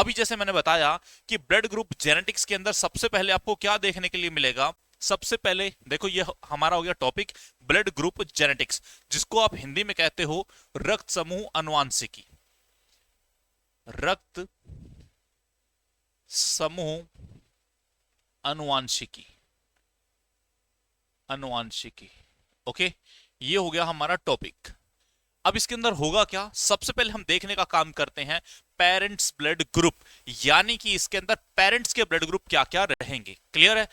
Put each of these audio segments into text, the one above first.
अभी जैसे मैंने बताया कि ब्लड ग्रुप जेनेटिक्स के अंदर सबसे पहले आपको क्या देखने के लिए मिलेगा। सबसे पहले देखो, ये हमारा हो गया टॉपिक ब्लड ग्रुप जेनेटिक्स, जिसको आप हिंदी में कहते हो रक्त समूह अनुवांशिकी। रक्त समूह अनुवांशिकी, अनुवांशिकी। ओके, ये हो गया हमारा टॉपिक। अब इसके अंदर होगा क्या, सबसे पहले हम देखने का काम करते हैं पेरेंट्स ब्लड ग्रुप, यानी कि इसके अंदर पेरेंट्स के ब्लड ग्रुप क्या क्या रहेंगे। क्लियर है?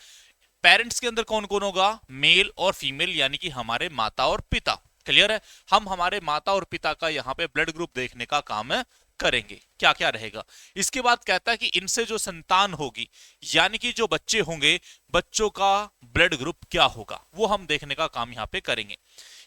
पेरेंट्स के अंदर कौन कौन होगा, मेल और फीमेल, यानी कि हमारे माता और पिता। क्लियर है? हम हमारे माता और पिता का यहां पे ब्लड ग्रुप देखने का काम करेंगे, क्या क्या रहेगा। इसके बाद कहता है कि इनसे जो संतान होगी, यानी कि जो बच्चे होंगे, बच्चों का ब्लड ग्रुप क्या होगा, वो हम देखने का काम यहां पे करेंगे।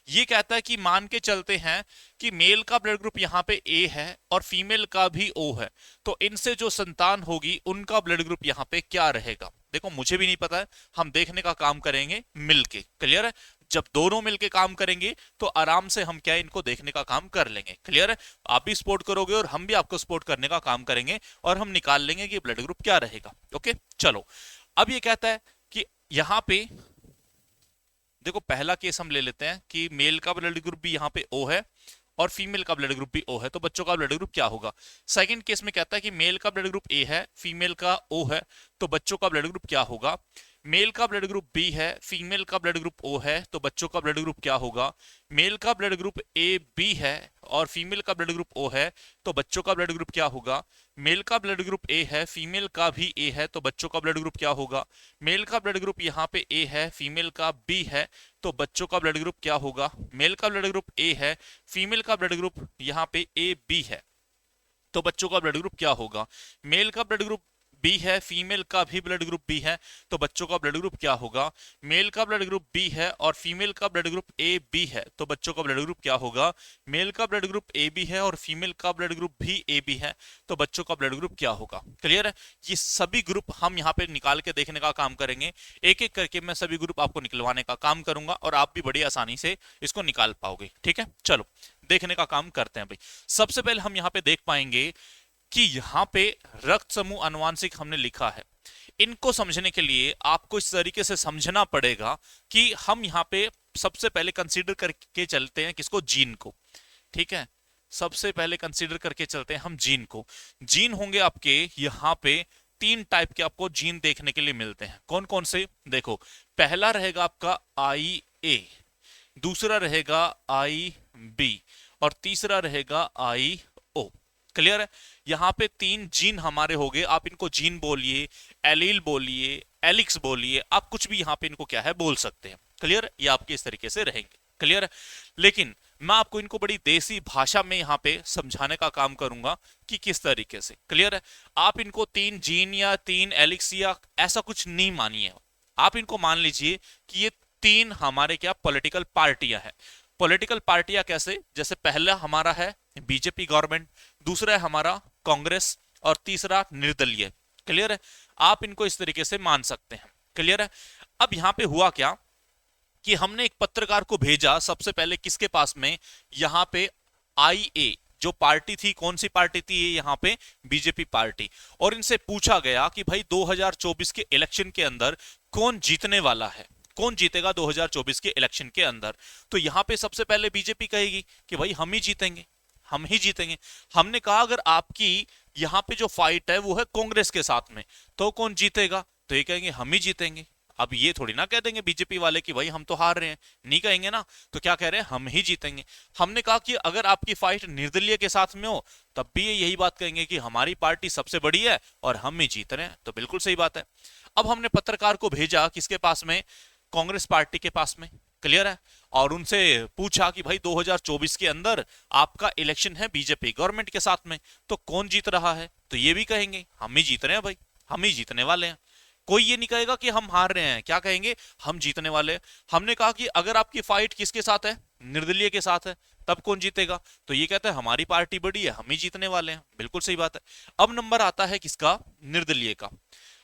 ये कहता है कि मान के चलते हैं कि मेल का ब्लड ग्रुप यहाँ पे ए है और फीमेल का भी ओ है, तो इनसे जो संतान होगी उनका ब्लड ग्रुप यहाँ पे क्या रहेगा। देखो, मुझे भी नहीं पता है, हम देखने का काम करेंगे मिलके। क्लियर है? जब दोनों मिलके काम करेंगे तो आराम से हम क्या इनको देखने का काम कर लेंगे। क्लियर है? आप भी सपोर्ट करोगे और हम भी आपको सपोर्ट करने का काम करेंगे और हम निकाल लेंगे कि ब्लड ग्रुप क्या रहेगा। ओके, चलो। अब ये कहता है कि यहाँ पे देखो, पहला केस हम ले लेते हैं कि मेल का ब्लड ग्रुप भी यहाँ पे ओ है और फीमेल का ब्लड ग्रुप भी ओ है, तो बच्चों का ब्लड ग्रुप क्या होगा। सेकंड केस में कहता है कि मेल का ब्लड ग्रुप ए है, फीमेल का ओ है, तो बच्चों का ब्लड ग्रुप क्या होगा। मेल का ब्लड ग्रुप बी है, फीमेल का ब्लड ग्रुप ओ है, तो बच्चों का ब्लड ग्रुप क्या होगा। मेल का ब्लड ग्रुप ए बी है और फीमेल का ब्लड ग्रुप ओ है, तो बच्चों का ब्लड ग्रुप क्या होगा। मेल का ब्लड ग्रुप ए है, फीमेल का भी ए है, तो बच्चों का ब्लड ग्रुप क्या होगा। मेल का ब्लड ग्रुप यहाँ पे ए है, फीमेल का बी है, तो बच्चों का ब्लड ग्रुप क्या होगा। मेल का ब्लड ग्रुप ए है, फीमेल का ब्लड ग्रुप यहाँ पे ए बी है, तो बच्चों का ब्लड ग्रुप क्या होगा। मेल का ब्लड ग्रुप बी है, फीमेल का भी ब्लड ग्रुप बी है, तो बच्चों का ब्लड ग्रुप क्या होगा। मेल का ब्लड ग्रुप बी है और फीमेल का ब्लड ग्रुप ए बी है, तो बच्चों का ब्लड ग्रुप क्या होगा। मेल का ब्लड ग्रुप ए बी है और फीमेल का ब्लड ग्रुप भी ए बी है, तो बच्चों का ब्लड ग्रुप क्या होगा। क्लियर है? ये सभी ग्रुप हम यहाँ पे निकाल के देखने का काम करेंगे। एक एक करके मैं सभी ग्रुप आपको निकलवाने का काम करूंगा और आप भी बड़ी आसानी से इसको निकाल पाओगे। ठीक है, चलो देखने का काम करते हैं भाई। सबसे पहले हम यहाँ पे देख पाएंगे कि यहाँ पे रक्त समूह अनुवांशिक हमने लिखा है। इनको समझने के लिए आपको इस तरीके से समझना पड़ेगा कि हम यहाँ पे सबसे पहले कंसीडर करके चलते हैं किसको, जीन को। ठीक है, सबसे पहले कंसीडर करके चलते हैं हम जीन को। जीन होंगे आपके यहाँ पे तीन टाइप के आपको जीन देखने के लिए मिलते हैं। कौन कौन से, देखो, पहला रहेगा आपका आई ए, दूसरा रहेगा आई बी और तीसरा रहेगा आई ओ। क्लियर है? यहाँ पे तीन जीन हमारे हो गए। आप इनको जीन बोलिए, एलील बोलिए, एलिक्स बोलिए, आप कुछ भी यहाँ पे इनको क्या है बोल सकते हैं। क्लियर? ये आपके इस तरीके से रहेंगे। क्लियर है? लेकिन मैं आपको इनको बड़ी देसी भाषा में यहाँ पे समझाने का काम करूंगा कि किस तरीके से। क्लियर है? आप इनको तीन जीन या तीन एलिक्स या ऐसा कुछ नहीं मानिए। आप इनको मान लीजिए कि ये तीन हमारे क्या पॉलिटिकल पार्टियां हैं। पॉलिटिकल पार्टियां कैसे, जैसे पहला हमारा है बीजेपी गवर्नमेंट, दूसरा है हमारा कांग्रेस और तीसरा निर्दलीय। क्लियर है? आप इनको इस तरीके से मान सकते हैं। क्लियर है? अब यहां पे हुआ क्या कि हमने एक पत्रकार को भेजा सबसे पहले किसके पास में, यहां पे आईए जो पार्टी थी, कौन सी पार्टी थी ये, यहां पे बीजेपी पार्टी। और इनसे पूछा गया कि भाई 2024 के इलेक्शन के अंदर कौन जीतने वाला है, कौन जीतेगा 2024 के इलेक्शन के अंदर। तो यहां पे सबसे पहले बीजेपी कहेगी कि भाई हम ही जीतेंगे, हम ही जीतेंगे। हमने कहा अगर आपकी यहां पे जो फाइट है वो है कांग्रेस के साथ में, तो कौन जीतेगा, तो ये कहेंगे हम ही जीतेंगे। अब ये थोड़ी ना कह देंगे बीजेपी वाले कि भाई हम तो हार रहे हैं, नहीं कहेंगे ना, तो क्या कह रहे हैं, हम ही जीतेंगे। हमने कहा कि अगर आपकी फाइट निर्दलीय के साथ में हो तब भी ये यही बात कहेंगे कि हमारी पार्टी सबसे बड़ी है और हम ही जीत रहे हैं, तो बिल्कुल सही बात है। अब हमने पत्रकार को भेजा किसके पास में, कांग्रेस पार्टी के पास में। क्लियर है? और उनसे पूछा कि भाई 2024 के अंदर आपका इलेक्शन है बीजेपी गवर्नमेंट के साथ में, तो कौन जीत रहा है, तो ये भी कहेंगे हम ही जीत रहे हैं भाई, हम ही जीतने वाले हैं। कोई ये नहीं कहेगा कि हम हार रहे हैं, क्या कहेंगे, हम जीतने वाले हैं। हमने कहा कि अगर आपकी फाइट किसके साथ है, निर्दलीय के साथ है, तब कौन जीतेगा, तो ये कहता है हमारी पार्टी बड़ी है, हम ही जीतने वाले हैं। बिल्कुल सही बात है। अब नंबर आता है किसका, निर्दलीय का।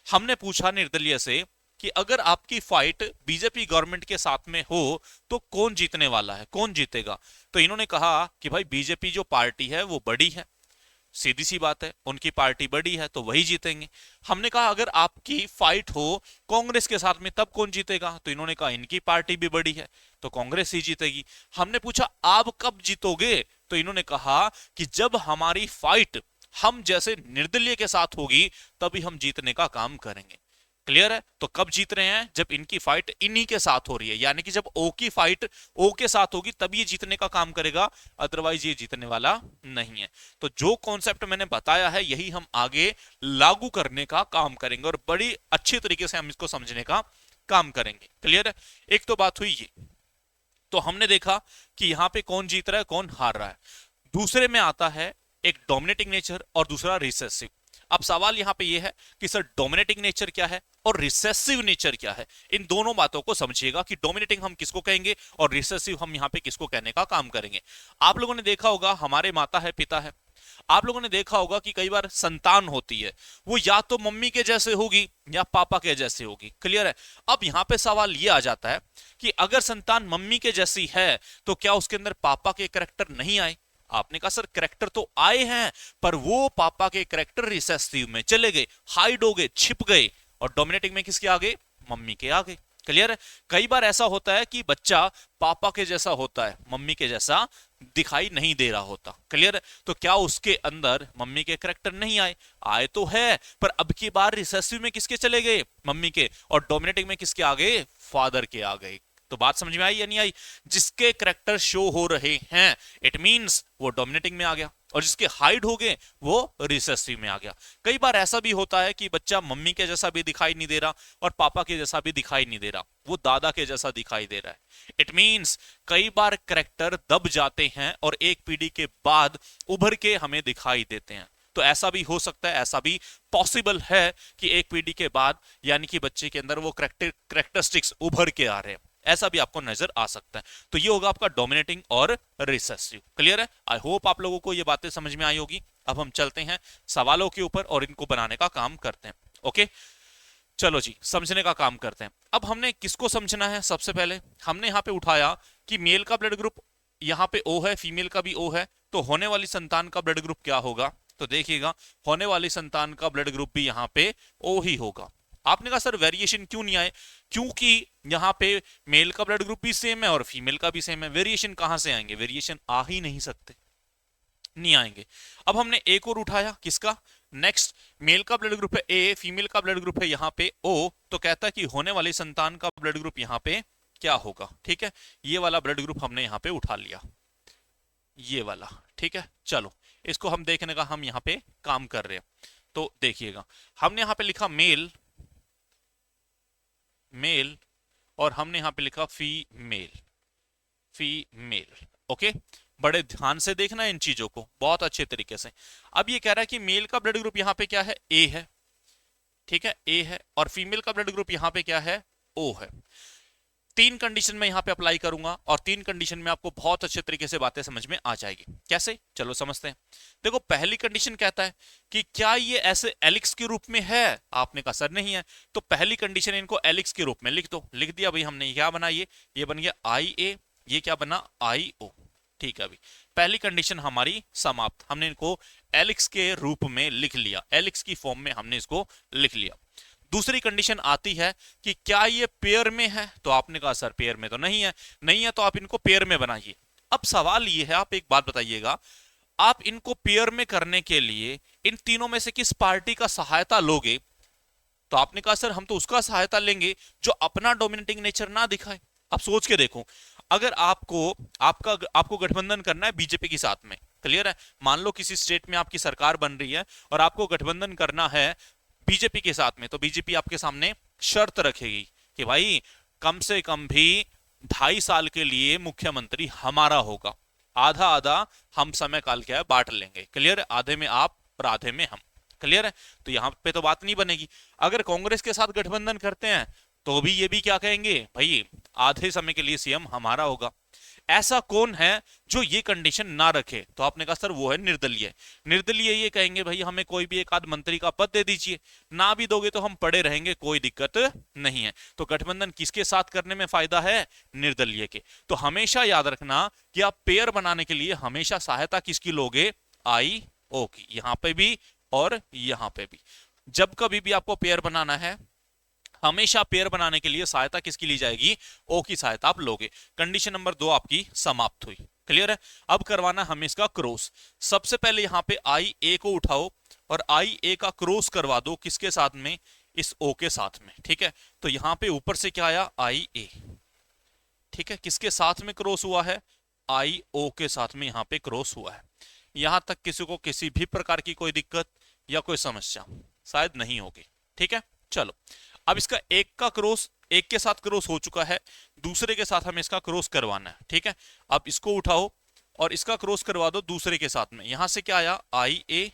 हमने पूछा निर्दलीय से कि अगर आपकी फाइट बीजेपी गवर्नमेंट के साथ में हो तो कौन जीतने वाला है, कौन जीतेगा। तो इन्होंने कहा कि भाई बीजेपी जो पार्टी है वो बड़ी है, सीधी सी बात है, उनकी पार्टी बड़ी है तो वही जीतेंगे। हमने कहा अगर आपकी फाइट हो कांग्रेस के साथ में तब कौन जीतेगा, तो इन्होंने कहा इनकी पार्टी भी बड़ी है तो कांग्रेस ही जीतेगी। हमने पूछा आप कब जीतोगे, तो इन्होंने कहा कि जब हमारी फाइट हम जैसे निर्दलीय के साथ होगी तभी हम जीतने का काम करेंगे। क्लियर है? तो कब जीत रहे हैं, जब इनकी फाइट इन्हीं के साथ हो रही है, यानी कि जब ओ की फाइट ओ के साथ होगी तब ये जीतने का काम करेगा, अदरवाइज ये जीतने वाला नहीं है। तो जो कॉन्सेप्ट मैंने बताया है यही हम आगे लागू करने का काम करेंगे और बड़ी अच्छी तरीके से हम इसको समझने का काम करेंगे। क्लियर है? एक तो बात हुई ये, तो हमने देखा कि यहां पे कौन जीत रहा है कौन हार रहा है। दूसरे में आता है एक डोमिनेटिंग नेचर और दूसरा रिसेसिव। अब सवाल यहां पे ये है कि सर डोमिनेटिंग नेचर क्या है और रिसेसिव नेचर क्या है, इन दोनों बातों को समझिएगा कि डोमिनेटिंग हम किसको कहेंगे और रिसेसिव हम यहां पे किसको कहने का काम करेंगे। आप लोगों ने देखा होगा हमारे माता है पिता है, आप लोगों ने देखा होगा कि कई बार संतान होती है वो या तो मम्मी के जैसे होगी या पापा के जैसे होगी। क्लियर है? अब यहां पे सवाल ये आ जाता है कि अगर संतान मम्मी के जैसी है तो क्या उसके अंदर पापा के करैक्टर नहीं आए? आपने कहा सर करैक्टर तो आए हैं पर वो पापा के करैक्टर रिसेसिव में चले गए, हाइड हो गए, छिप गए, और डोमिनेटिंग में किसके आगे? मम्मी के आगे। क्लियर है? कई बार ऐसा होता है कि बच्चा पापा के जैसा होता है मम्मी के जैसा दिखाई नहीं दे रहा होता। क्लियर है? तो क्या उसके अंदर मम्मी के करैक्टर नहीं आए? आए तो है, पर अब की बार रिसेसिव में किसके चले गए? मम्मी के, और डोमिनेटिंग में किसके आ गए? फादर के आ गए। तो बात समझ में आई या नहीं आई? जिसके करैक्टर शो हो रहे हैं इट मींस वो डोमिनेटिंग में आ गया, और जिसके हाइड हो गए वो रिसेसिव में आ गया। कई बार ऐसा भी होता है कि बच्चा मम्मी के जैसा भी दिखाई नहीं दे रहा और पापा के जैसा भी दिखाई नहीं दे रहा, वो दादा के जैसा दिखाई दे रहा है। इट मींस कई बार करैक्टर दब जाते हैं और एक पीढ़ी के बाद उभर के हमें दिखाई देते हैं। तो ऐसा भी हो सकता है, ऐसा भी पॉसिबल है कि एक पीढ़ी के बाद यानी कि बच्चे के अंदर वो करैक्टरिस्टिक्स उभर के आ रहे हैं, ऐसा भी आपको नजर आ सकता है। तो ये होगा आपका डोमिनेटिंग और रिसेसिव। क्लियर है? आई होप आप लोगों को ये बातें समझ में आई होगी। अब हम चलते हैं सवालों के ऊपर और इनको बनाने का काम करते हैं। ओके, चलो जी समझने का काम करते हैं। अब हमने किसको समझना है? सबसे पहले हमने यहां पे उठाया कि मेल का ब्लड ग्रुप यहां पे ओ है, फीमेल का भी ओ है, तो होने वाली संतान का ब्लड ग्रुप क्या होगा? तो देखिएगा होने वाली संतान का ब्लड ग्रुप भी यहां पे ओ ही होगा। आपने कहा सर वेरिएशन क्यों नहीं आए? क्योंकि यहां पे मेल का ब्लड ग्रुप भी सेम है और फीमेल का भी सेम है, वेरिएशन कहां से आएंगे? वेरिएशन आ ही नहीं सकते, नहीं आएंगे। अब हमने एक और उठाया, किसका? नेक्स्ट, मेल का ब्लड ग्रुप है ए, फीमेल का ब्लड ग्रुप है यहां पे ओ, तो कहता है कि होने वाली संतान का ब्लड ग्रुप यहां पे क्या होगा? ठीक है, ये वाला ब्लड ग्रुप हमने यहां पे उठा लिया, ये वाला। ठीक है, चलो इसको हम देखने का हम यहां पे काम कर रहे हैं। तो देखिएगा हमने यहां पे लिखा मेल, मेल, और हमने यहां पे लिखा फीमेल, फीमेल। ओके, बड़े ध्यान से देखना इन चीजों को बहुत अच्छे तरीके से। अब ये कह रहा है कि मेल का ब्लड ग्रुप यहां पे क्या है? ए है। ठीक है, ए है, और फीमेल का ब्लड ग्रुप यहां पे क्या है? ओ है। तीन कंडीशन में यहां पे अप्लाई करूंगा और तीन कंडीशन में आपको बहुत अच्छे तरीके से बातें समझ में आ जाएगी। कैसे? चलो समझते हैं। देखो पहली कंडीशन कहता है कि क्या ये ऐसे एलिक्स के रूप में है? आपने कहा सर नहीं है, तो पहली कंडीशन इनको एलिक्स के रूप में लिख दो। लिख दिया भाई हमने, क्या बना? ये बन गया आई ए, ये क्या बना? आई ओ। ठीक है, अभी पहली कंडीशन हमारी समाप्त, हमने इनको एलिक्स के रूप में लिख लिया, एलिक्स की फॉर्म में हमने इसको लिख लिया। दूसरी कंडीशन आती है कि क्या ये पेयर में है? तो आपने कहा सर पेयर में तो नहीं है, नहीं है तो आप इनको पेयर में बनाइए। अब सवाल ये है, आप एक बात बताइएगा, आप इनको पेयर में करने के लिए इन तीनों में से किस पार्टी का सहायता लोगे? तो आपने कहा सर हम तो उसका सहायता लेंगे जो अपना डोमिनेटिंग नेचर ना दिखाए। अब सोच के देखो, अगर आपको गठबंधन करना है बीजेपी के साथ में, क्लियर है, मान लो किसी स्टेट में आपकी सरकार बन रही है और आपको गठबंधन करना है बीजेपी के साथ में, तो बीजेपी आपके सामने शर्त रखेगी कि भाई कम से कम भी 2.5 साल के लिए मुख्यमंत्री हमारा होगा, आधा आधा हम समय काल क्या है बांट लेंगे। क्लियर है? आधे में आप और आधे में हम। क्लियर है? तो यहां पे तो बात नहीं बनेगी। अगर कांग्रेस के साथ गठबंधन करते हैं तो भी ये भी क्या कहेंगे? भाई आधे समय के लिए सीएम हमारा होगा। ऐसा कौन है जो ये कंडीशन ना रखे? तो आपने कहा सर वो है निर्दलीय। निर्दलीय ये कहेंगे भाई हमें कोई भी एक आध मंत्री का पद दे दीजिए, ना भी दोगे तो हम पड़े रहेंगे, कोई दिक्कत नहीं है। तो गठबंधन किसके साथ करने में फायदा है? निर्दलीय के। तो हमेशा याद रखना कि आप पेयर बनाने के लिए हमेशा सहायता किसकी लोगे? आई ओ की, यहां पे भी और यहां पे भी। जब कभी भी आपको पेयर बनाना है, हमेशा पेयर बनाने के लिए सहायता किसकी ली जाएगी? ओ की सहायता आप लोगे। कंडीशन नंबर 2 आपकी समाप्त हुई। क्लियर है? अब करवाना हमें इसका क्रॉस। सबसे पहले यहां पे आई ए को उठाओ और आई ए का क्रॉस करवा दो, किसके साथ में? इस ओ के साथ में। ठीक है, तो यहां पे ऊपर से क्या आया? आई ए। ठीक है, किसके साथ में क्रॉस हुआ है? आई ओ के साथ में यहां पे क्रॉस हुआ है। यहां तक किसी को किसी भी प्रकार की कोई दिक्कत या कोई समस्या शायद नहीं होगी। ठीक है, चलो अब इसका एक का क्रॉस एक के साथ क्रॉस हो चुका है, दूसरे के साथ हमें इसका क्रॉस करवाना है। ठीक है, अब इसको उठाओ और इसका क्रॉस करवा दो दूसरे के साथ में। यहां से क्या आया? आई ए,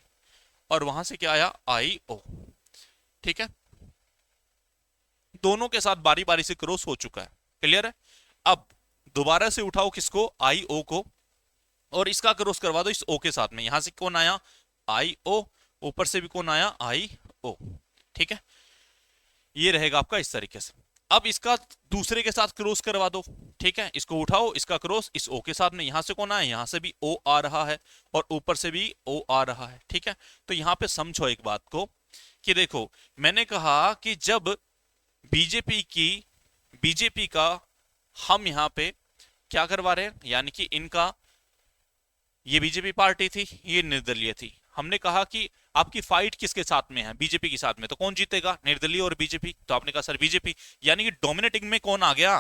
और वहां से क्या आया? आई ओ। ठीक है, दोनों के साथ बारी बारी से क्रॉस हो चुका है। क्लियर है? अब दोबारा से उठाओ किसको? आई ओ को, और इसका क्रॉस करवा दो इस ओ के साथ में। यहां से कौन आया? आई ओ, ऊपर से भी कौन आया? आई ओ। ठीक है, ये रहेगा आपका इस तरीके से। अब इसका दूसरे के साथ क्रॉस करवा दो। ठीक है, इसको उठाओ, इसका क्रॉस इस ओ के साथ में। यहां से कौन आया? यहां से भी ओ आ रहा है और ऊपर से भी ओ आ रहा है। ठीक है, तो यहां पे समझो एक बात को कि देखो, मैंने कहा कि जब बीजेपी का हम यहां पे क्या करवा रहे हैं, यानी कि इनका, ये बीजेपी पार्टी थी, ये निर्दलीय थी। हमने कहा कि आपकी फाइट किसके साथ में है? बीजेपी के साथ में। तो कौन जीतेगा? निर्दलीय और बीजेपी। तो आपने कहा सर बीजेपी, यानी कि डोमिनेटिंग में कौन आ गया?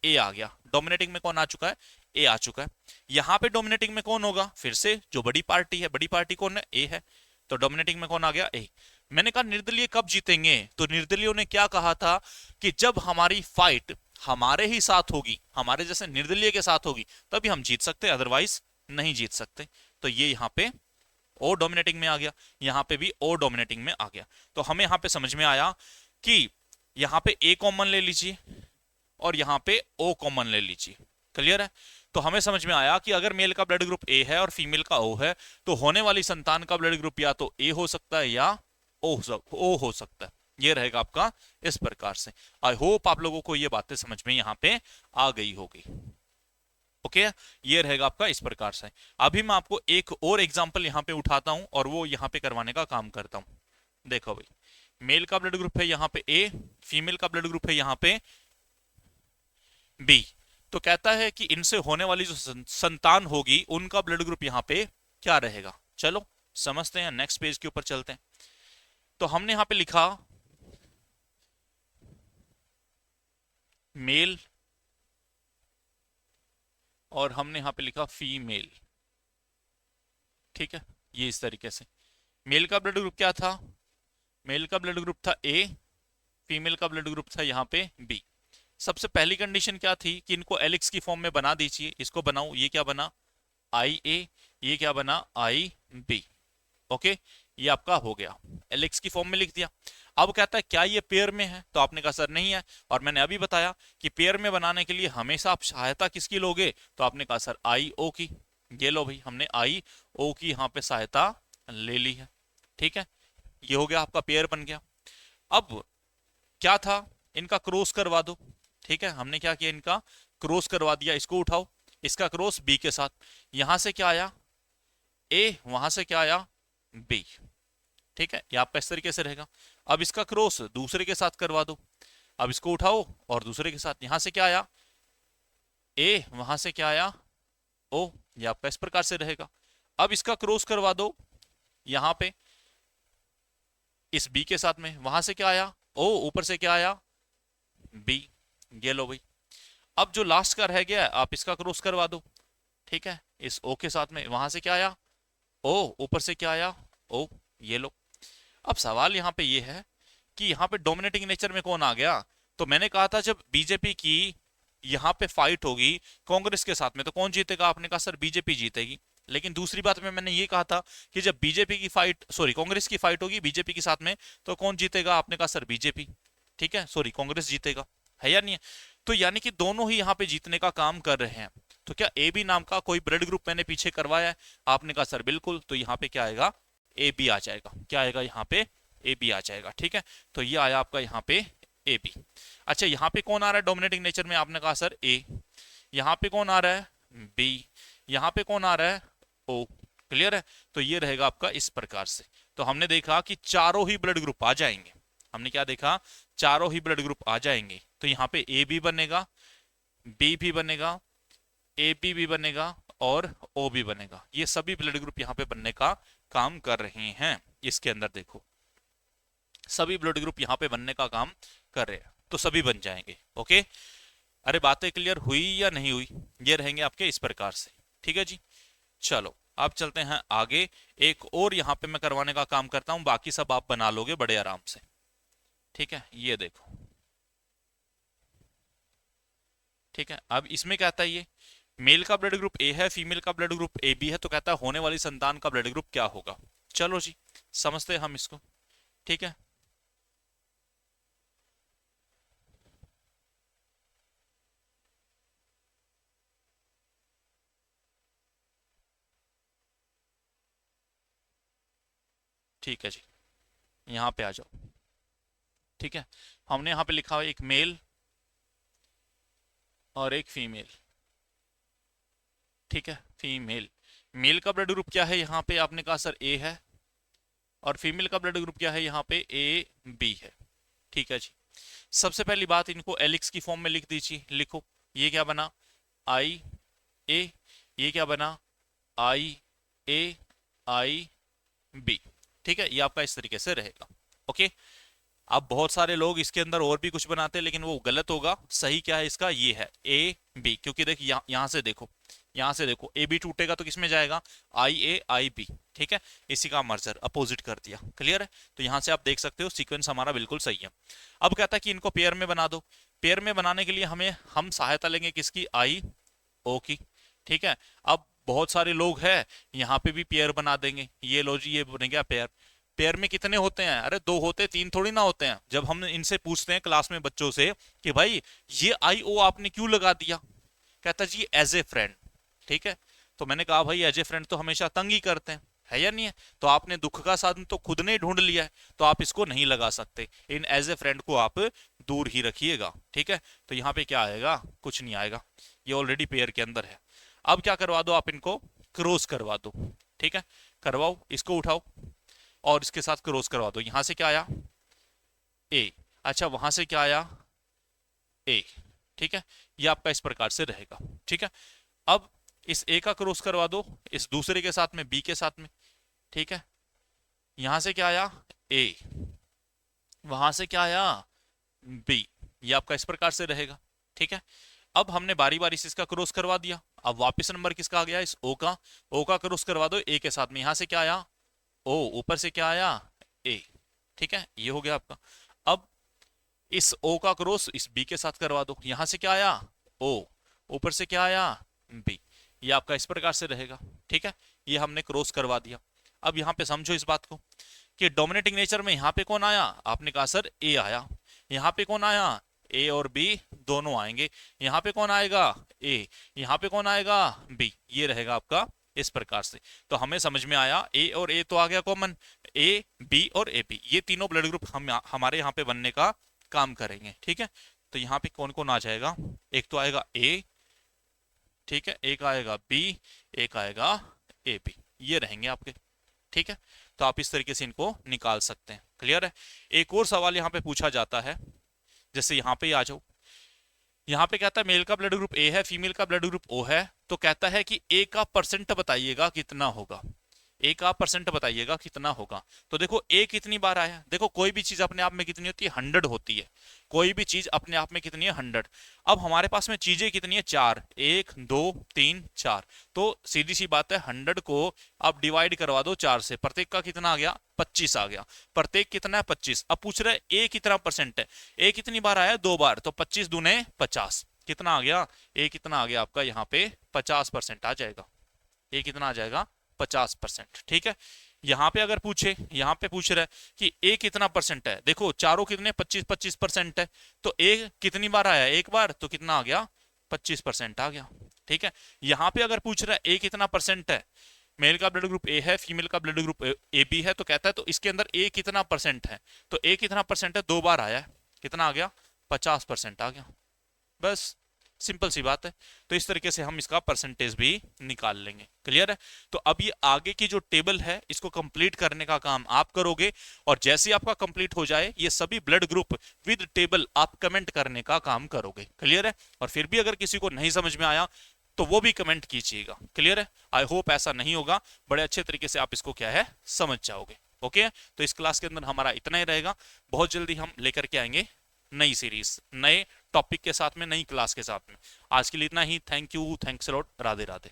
ए आ गया। डोमिनेटिंग में कौन आ चुका है? ए आ चुका है। यहां पे डोमिनेटिंग में कौन होगा? फिर से जो बड़ी पार्टी है। बड़ी पार्टी कौन है? ए है। तो डोमिनेटिंग में कौन आ गया? ए। मैंने कहा निर्दलीय कब जीतेंगे? तो निर्दलीयों ने क्या कहा था कि जब हमारी फाइट हमारे ही साथ होगी, हमारे जैसे निर्दलीय के साथ होगी, तभी हम जीत सकते, अदरवाइज नहीं जीत सकते। तो ये यहां पे ओ डोमिनेटिंग में आ गया, यहां पे भी ओ डोमिनेटिंग में आ गया। तो हमें यहां पे समझ में आया कि यहां पे ए कॉमन ले लीजिए और यहां पे ओ कॉमन ले लीजिए। क्लियर है? तो हमें समझ में आया कि अगर मेल का ब्लड ग्रुप ए है और फीमेल का ओ है, तो होने वाली संतान का ब्लड ग्रुप या तो ए हो सकता है या ओ हो सकता है। ये रहेगा आपका इस प्रकार से। आई होप आप लोगों को ये बातें समझ में यहां पे आ गई होगी। ओके, ये रहेगा आपका इस प्रकार से। अभी मैं आपको एक और एग्जांपल यहां पे उठाता हूं और वो यहां पे करवाने का काम करता हूं। देखो भाई, मेल का ब्लड ग्रुप है यहां पे ए, फीमेल का ब्लड ग्रुप है यहां पे बी। तो कहता है कि इनसे होने वाली जो संतान होगी उनका ब्लड ग्रुप यहां पे क्या रहेगा। चलो समझते हैं, नेक्स्ट पेज के ऊपर चलते हैं। तो हमने यहां पे लिखा मेल और हमने यहां पे लिखा फीमेल। ठीक है, ये इस तरीके से। मेल का ब्लड ग्रुप क्या था? मेल का ब्लड ग्रुप था ए, फीमेल का ब्लड ग्रुप था यहाँ पे बी। सबसे पहली कंडीशन क्या थी कि इनको एलिक्स की फॉर्म में बना दीजिए। इसको बनाओ, ये क्या बना? आई ए, ये क्या बना? आई बी। ओके, ये आपका हो गया, एलिक्स की फॉर्म में लिख दिया। अब कहता है क्या ये पेयर में है? तो आपने कहा सर नहीं है, और मैंने अभी बताया कि पेयर में बनाने के लिए हमेशा आप सहायता किसकी लोगे? तो आपने कहा सर आई ओ की। ये लो भाई, हमने आई ओ की यहाँ पे सहायता ले ली है। ठीक है, ये हो गया आपका पेयर बन गया। अब क्या था? इनका क्रॉस करवा दो। ठीक है, हमने क्या किया? इनका क्रॉस करवा दिया। इसको उठाओ, इसका क्रॉस बी के साथ। यहां से क्या आया? ए, वहां से क्या आया? बी। ठीक है, ये आपका इस तरीके से रहेगा। अब इसका क्रॉस दूसरे के साथ करवा दो। अब इसको उठाओ और दूसरे के साथ। यहां से क्या आया? ए, वहां से क्या आया? ओ। ये आपका इस प्रकार से रहेगा। अब इसका क्रॉस करवा दो यहां पे इस बी के साथ में। वहां से क्या आया? ओ, ऊपर से क्या आया? बी। ये लो भाई। अब जो लास्ट का रह गया आप इसका क्रॉस करवा दो। ठीक है, इस ओ के साथ में। वहां से क्या आया? ओ, ऊपर से क्या आया? ओ। ये लो। अब सवाल यहां पे ये है कि यहां पे डोमिनेटिंग नेचर में कौन आ गया? तो मैंने कहा था जब बीजेपी की यहां पे फाइट होगी कांग्रेस के साथ में, तो कौन जीतेगा? आपने कहा सर बीजेपी जीतेगी। लेकिन दूसरी बात में मैंने ये कहा था कि जब बीजेपी की फाइट, सॉरी कांग्रेस की फाइट होगी बीजेपी के साथ में, तो कौन जीतेगा? आपने कहा सर बीजेपी। ठीक है, सॉरी कांग्रेस जीतेगा। है या नहीं है? तो यानी कि दोनों ही यहाँ पे जीतने का काम कर रहे हैं। तो क्या ए बी नाम का कोई ब्लड ग्रुप मैंने पीछे करवाया है? आपने कहा सर बिल्कुल। तो यहाँ पे क्या आएगा? ए बी आ जाएगा। क्या आएगा यहाँ पे? ए बी आ जाएगा। ठीक है, तो ये आया आपका यहाँ पे ए बी। अच्छा, यहाँ पे कौन आ रहा है डोमिनेटिंग नेचर में? आपने कहा सर ए। यहाँ पे कौन आ रहा है? बी। यहाँ पे कौन आ रहा है? ओ। क्लियर है? तो ये रहेगा आपका इस प्रकार से। तो हमने देखा कि चारों ही ब्लड ग्रुप आ जाएंगे। हमने क्या देखा? चारों ही ब्लड ग्रुप आ जाएंगे। तो यहाँ पे ए भी बनेगा, बी भी बनेगा, ए बी भी बनेगा और ओ भी बनेगा। ये सभी ब्लड ग्रुप यहाँ पे बनने का काम कर रहे हैं। इसके अंदर देखो सभी ब्लड ग्रुप यहाँ पे बनने का काम कर रहे हैं, तो सभी बन जाएंगे। ओके, अरे बातें क्लियर हुई या नहीं हुई? ये रहेंगे आपके इस प्रकार से। ठीक है जी, चलो अब चलते हैं आगे। एक और यहाँ पे मैं करवाने का काम करता हूँ, बाकी सब आप बना लोगे बड़े आराम से। ठीक है, ये देखो। ठीक है, अब इसमें कहता है ये मेल का ब्लड ग्रुप ए है, फीमेल का ब्लड ग्रुप ए बी है, तो कहता है होने वाली संतान का ब्लड ग्रुप क्या होगा। चलो जी समझते हैं हम इसको। ठीक है, ठीक है जी, यहाँ पे आ जाओ। ठीक है, हमने यहाँ पे लिखा हुआ एक मेल और एक फीमेल। ठीक है, फीमेल। मेल का ब्लड ग्रुप क्या है यहाँ पे? आपने कहा सर ए है। और फीमेल का ब्लड ग्रुप क्या है यहाँ पे? ए बी है। ठीक है जी, सबसे पहली बात इनको एलिक्स की फॉर्म में लिख दीजिए। लिखो, ये क्या बना? आई ए। ये क्या बना? आई ए आई बी। ठीक है, ये आपका इस तरीके से रहेगा। ओके, अब बहुत सारे लोग इसके अंदर और भी कुछ बनाते हैं, लेकिन वो गलत होगा। सही क्या है इसका? ये है ए बी, क्योंकि देखिए यहाँ से देखो, यहाँ से देखो ए बी टूटेगा तो किसमें जाएगा? आई ए आई बी। ठीक है, इसी का मर्जर अपोजिट कर दिया। क्लियर है? तो यहाँ से आप देख सकते हो सीक्वेंस हमारा बिल्कुल सही है। अब कहता है कि इनको पेयर में बना दो। पेयर में बनाने के लिए हम सहायता लेंगे किसकी? आई ओ की। ठीक है, अब बहुत सारे लोग हैं, यहाँ पे भी पेयर बना देंगे। ये लो जी, ये बन गया पेयर। पेयर में कितने होते हैं? अरे दो होते, तीन थोड़ी ना होते हैं। जब हम इनसे पूछते हैं क्लास में बच्चों से कि भाई ये आई ओ आपने क्यों लगा दिया, कहता जी एज ए फ्रेंड। ठीक है, तो मैंने कहा भाई एज ए फ्रेंड तो हमेशा तंग ही करते हैं, है या नहीं है? तो आपने दुख का साधन तो खुद ने ढूंढ लिया है, तो आप इसको नहीं लगा सकते। इन एज ए फ्रेंड को आप दूर ही रखिएगा। ठीक है, तो यहाँ पे क्या आएगा? कुछ नहीं आएगा, ये ऑलरेडी पेयर के अंदर है। अब क्या करवा दो आप? इनको क्रॉस करवा दो। ठीक है, करवाओ, इसको उठाओ और इसके साथ क्रॉस करवा दो। यहां से क्या आया? ए। अच्छा, वहां से क्या आया? ए। ठीक है, ये आपका इस प्रकार से रहेगा। ठीक है, अब इस ए का क्रॉस करवा दो इस दूसरे के साथ में, बी के साथ में। ठीक है, यहां से क्या आया? ए। वहां से क्या आया? बी। ये आपका इस प्रकार से रहेगा। ठीक है, अब हमने बारी बारी से इसका क्रॉस करवा दिया। अब वापस नंबर किसका आ गया? इस ओ का। ओ का क्रॉस करवा दो ए के साथ में। यहां से क्या आया? ओ। ऊपर से क्या आया? ए। ठीक है, ये हो गया आपका। अब इस ओ का क्रॉस इस बी के साथ करवा दो। यहां से क्या आया? ओ। ऊपर से क्या आया? बी। ये आपका इस प्रकार से रहेगा। ठीक है, ये हमने क्रॉस करवा दिया। अब यहाँ पे समझो इस बात को कि डोमिनेटिंग नेचर में यहाँ पे कौन आया? आपने कहा सर ए आया। यहाँ पे कौन आया? ए और बी दोनों आएंगे। यहाँ पे कौन आएगा? ए। यहाँ पे कौन आएगा? बी। ये रहेगा आपका इस प्रकार से। तो हमें समझ में आया, ए और ए तो आ गया कॉमन, ए बी और ए बी, ये तीनों ब्लड ग्रुप हमारे यहाँ पे बनने का काम करेंगे। ठीक है, तो यहाँ पे कौन कौन आ जाएगा? एक तो आएगा ए, ठीक है, एक आएगा बी, एक आएगा ए बी। ये रहेंगे आपके। ठीक है, तो आप इस तरीके से इनको निकाल सकते हैं। क्लियर है? एक और सवाल यहाँ पे पूछा जाता है, जैसे यहाँ पे ही आ जाओ। यहाँ पे कहता है मेल का ब्लड ग्रुप ए है, फीमेल का ब्लड ग्रुप ओ है, तो कहता है कि ए का परसेंट बताइएगा कितना होगा। ए का परसेंट बताइएगा कितना होगा। तो देखो ए कितनी बार आया? देखो कोई भी चीज अपने आप में कितनी होती है? 100 होती है। कोई भी चीज अपने आप में कितनी है? 100। अब हमारे पास में चीजें कितनी है? 4। 1 2 3 4। तो सीधी सी बात है, 100 को आप डिवाइड करवा दो 4 से। प्रत्येक का कितना आ गया? 25 आ गया। प्रत्येक कितना है? 25। अब पूछ रहे हैं ए कितना परसेंट है। ए कितनी बार आया? 2 बार। तो 25 दूने 50। कितना आ गया? ए कितना आ गया आपका यहाँ पे? 50% आ जाएगा। ए कितना आ जाएगा? 50%। ठीक है, यहां पे अगर पूछे, यहां पे पूछ रहा है कि ए कितना परसेंट है। देखो चारों कितने? 25-25% है। तो ए कितनी बार आया? एक बार। तो कितना आ गया? 25% आ गया। ठीक है, यहां पे अगर पूछ रहा है ए कितना परसेंट है, मेल का ब्लड ग्रुप ए है, फीमेल का ब्लड ग्रुप ए बी है, तो कहता है तो इसके अंदर ए कितना परसेंट है। तो ए कितना परसेंट है? 2 बार आया है। कितना आ गया? 50% आ गया। बस सिंपल सी बात है। तो इस तरीके से हम इसका परसेंटेज भी निकाल लेंगे। क्लियर है? तो अब ये आगे की जो टेबल है इसको कंप्लीट करने का काम आप करोगे, और जैसे ही आपका कंप्लीट हो जाए ये सभी ब्लड ग्रुप विद टेबल आप कमेंट करने का काम करोगे। क्लियर है? और फिर भी अगर किसी को नहीं समझ में आया तो वो भी कमेंट कीजिएगा। क्लियर है? आई होप ऐसा नहीं होगा, बड़े अच्छे तरीके से आप इसको क्या है समझ जाओगे। ओके, तो इस क्लास के अंदर हमारा इतना ही रहेगा। बहुत जल्दी हम लेकर के आएंगे नई सीरीज, नए टॉपिक के साथ में, नई क्लास के साथ में। आज के लिए इतना ही। Thank you, thanks a lot, Radhe Radhe.